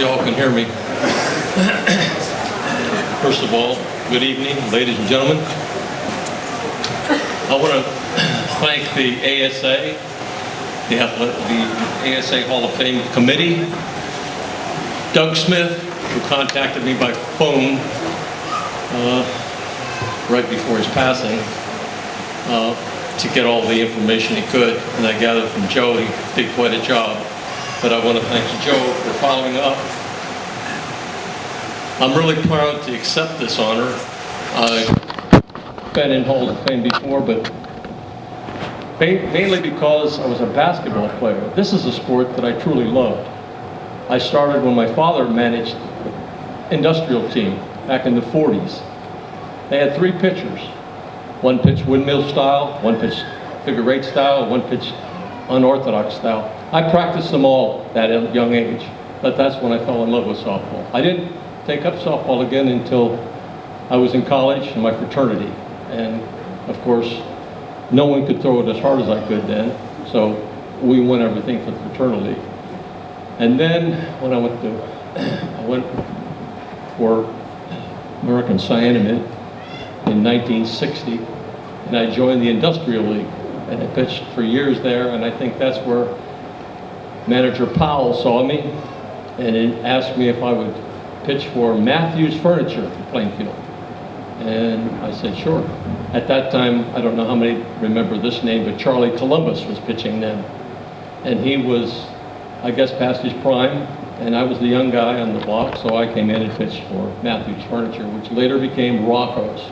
you all can hear me. First of all, good evening, ladies and gentlemen. I want to thank the ASA, the ASA Hall of Fame Committee, Doug Smith, who contacted me by phone right before his passing to get all the information he could, and I gathered from Joe he did quite a job. But I want to thank Joe for following up. I'm really proud to accept this honor. I've been in Halls of Fame before, but mainly because I was a basketball player. This is a sport that I truly loved. I started when my father managed industrial team back in the 40s. They had 3 pitchers. One pitched windmill style, one pitched figure 8 style, one pitched unorthodox style. I practiced them all at a young age, but that's when I fell in love with softball. I didn't take up softball again until I was in college in my fraternity. And of course, no one could throw it as hard as I could then, so we won everything for the fraternity. And then when I went for American Cyanamid in 1960, and I joined the Industrial League, and I pitched for years there, and I think that's where Manager Powell saw me and asked me if I would pitch for Matthews Furniture in Plainfield. And I said, sure. At that time, I don't know how many remember this name, but Charlie Columbus was pitching then. And he was, I guess, past his prime, and I was the young guy on the block, so I came in and pitched for Matthews Furniture, which later became Rocco's.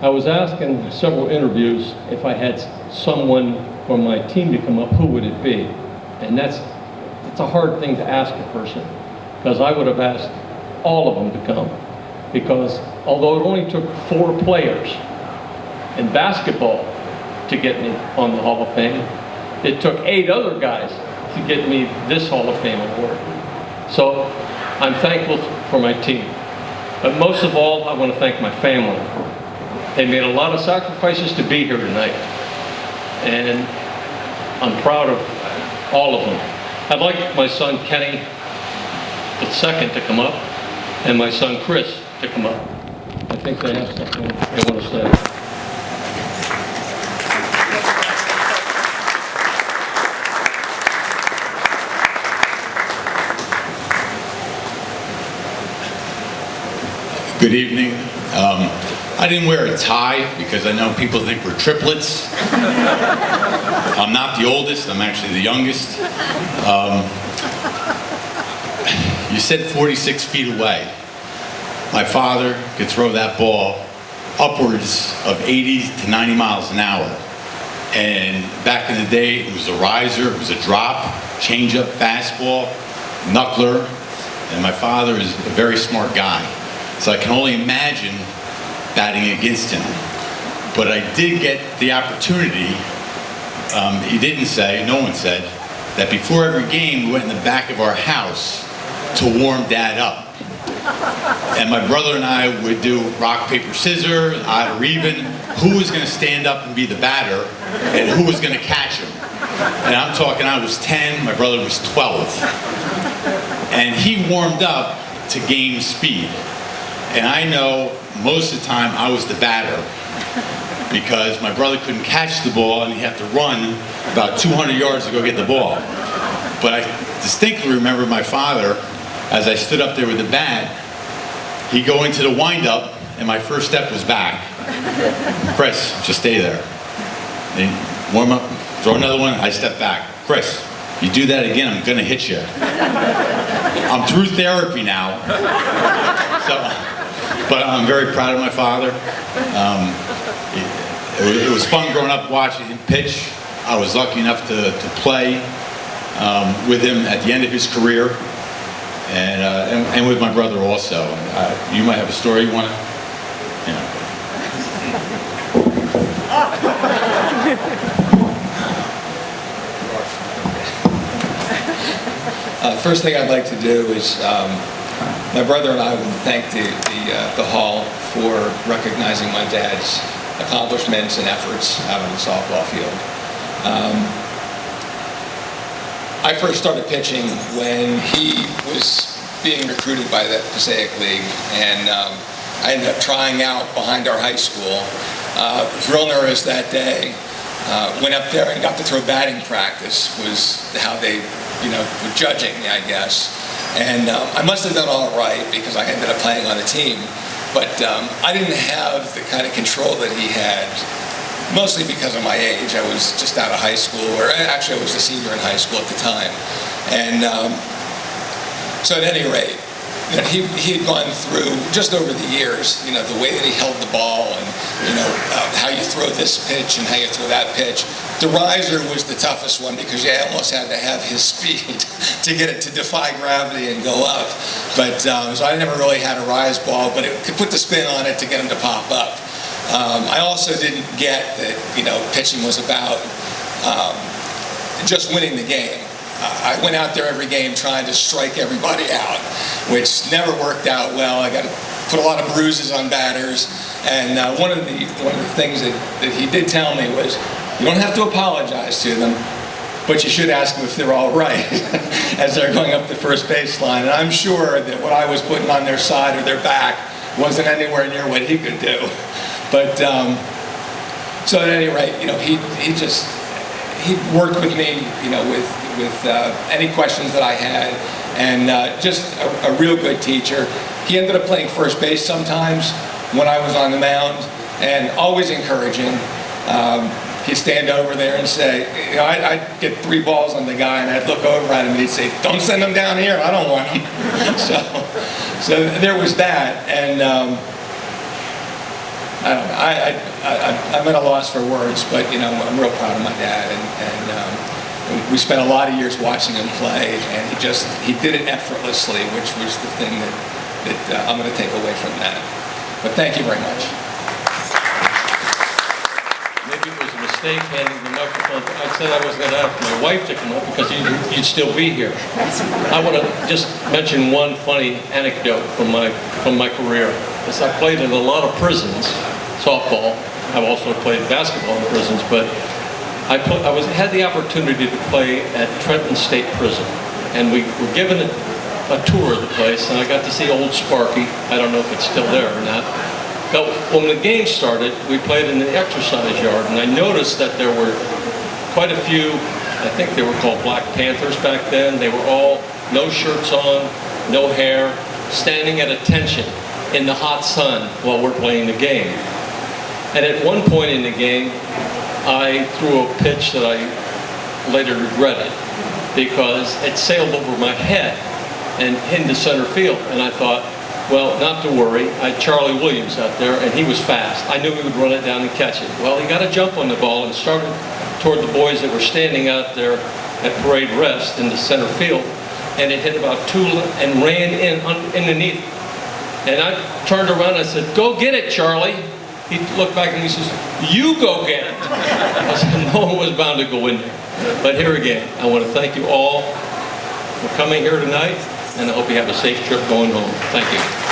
I was asked in several interviews if I had someone from my team to come up, who would it be? And that's a hard thing to ask a person, because I would have asked all of them to come. Because although it only took 4 players in basketball to get me on the Hall of Fame, it took 8 other guys to get me this Hall of Fame award. So I'm thankful for my team. But most of all, I want to thank my family. They made a lot of sacrifices to be here tonight. And I'm proud of all of them. I'd like my son Kenny II to come up, and my son Chris to come up. I think they have something they want to say. Good evening. I didn't wear a tie because I know people think we're triplets. I'm not the oldest, I'm actually the youngest. You said 46 feet away. My father could throw that ball upwards of 80 to 90 miles an hour. And back in the day, it was a riser, it was a drop, changeup, fastball, knuckler. And my father is a very smart guy. So I can only imagine batting against him. But I did get the opportunity, he didn't say, no one said, that before every game we went in the back of our house to warm Dad up. And my brother and I would do rock, paper, scissors, odd or even, who was going to stand up and be the batter, and who was going to catch him. And I'm talking, I was 10, my brother was 12. And he warmed up to game speed. And I know most of the time I was the batter because my brother couldn't catch the ball and he had to run about 200 yards to go get the ball. But I distinctly remember my father, as I stood up there with the bat, he'd go into the windup and my first step was back. Chris, just stay there. Then warm up, throw another one, I step back. Chris, you do that again, I'm gonna hit you. I'm through therapy now. But I'm very proud of my father. It was fun growing up watching him pitch. I was lucky enough to play with him at the end of his career, and with my brother also. You might have a story you want to, you know. First thing I'd like to do is my brother and I would thank the Hall for recognizing my dad's accomplishments and efforts out on the softball field. I first started pitching when he was being recruited by the Passaic League, and I ended up trying out behind our high school. Was real nervous that day. Went up there and got to throw batting practice, was how they, were judging me, I guess. And I must have done all right because I ended up playing on the team. But I didn't have the kind of control that he had, mostly because of my age. I was just out of high school, or actually I was a senior in high school at the time. And so at any rate, he had gone through, just over the years, the way that he held the ball and, how you throw this pitch and how you throw that pitch. The riser was the toughest one because you almost had to have his speed to get it to defy gravity and go up. But so I never really had a rise ball, but it could put the spin on it to get him to pop up. I also didn't get that, pitching was about just winning the game. I went out there every game trying to strike everybody out, which never worked out well. I got to put a lot of bruises on batters. And one of the things that he did tell me was, you don't have to apologize to them, but you should ask them if they're all right as they're going up the first baseline. And I'm sure that what I was putting on their side or their back wasn't anywhere near what he could do. But so at any rate, he worked with me, with any questions that I had, and just a real good teacher. He ended up playing first base sometimes when I was on the mound, and always encouraging. He'd stand over there and say, I'd get 3 balls on the guy, and I'd look over at him, and he'd say, don't send them down here, I don't want them. so there was that, and I don't know, I'm at a loss for words, but I'm real proud of my dad, and we spent a lot of years watching him play, and he did it effortlessly, which was the thing that I'm going to take away from that. But thank you very much. Maybe it was a mistake handing the microphone. I said I was going to ask my wife to come up because you'd still be here. I want to just mention one funny anecdote from my career. Is I played in a lot of prisons, softball. I've also played basketball in prisons, but I had the opportunity to play at Trenton State Prison, and we were given a tour of the place, and I got to see old Sparky. I don't know if it's still there or not. But when the game started, we played in the exercise yard, and I noticed that there were quite a few, I think they were called Black Panthers back then. They were all no shirts on, no hair, standing at attention in the hot sun while we're playing the game. And at one point in the game, I threw a pitch that I later regretted because it sailed over my head and into center field. And I thought, well, not to worry. I had Charlie Williams out there, and he was fast. I knew he would run it down and catch it. Well, he got a jump on the ball and started toward the boys that were standing out there at parade rest in the center field, and it hit about 2 and ran in underneath. And I turned around and I said, go get it, Charlie. He looked back and he says, you go get it. I said, no one was bound to go in there. But here again, I want to thank you all for coming here tonight, and I hope you have a safe trip going home. Thank you.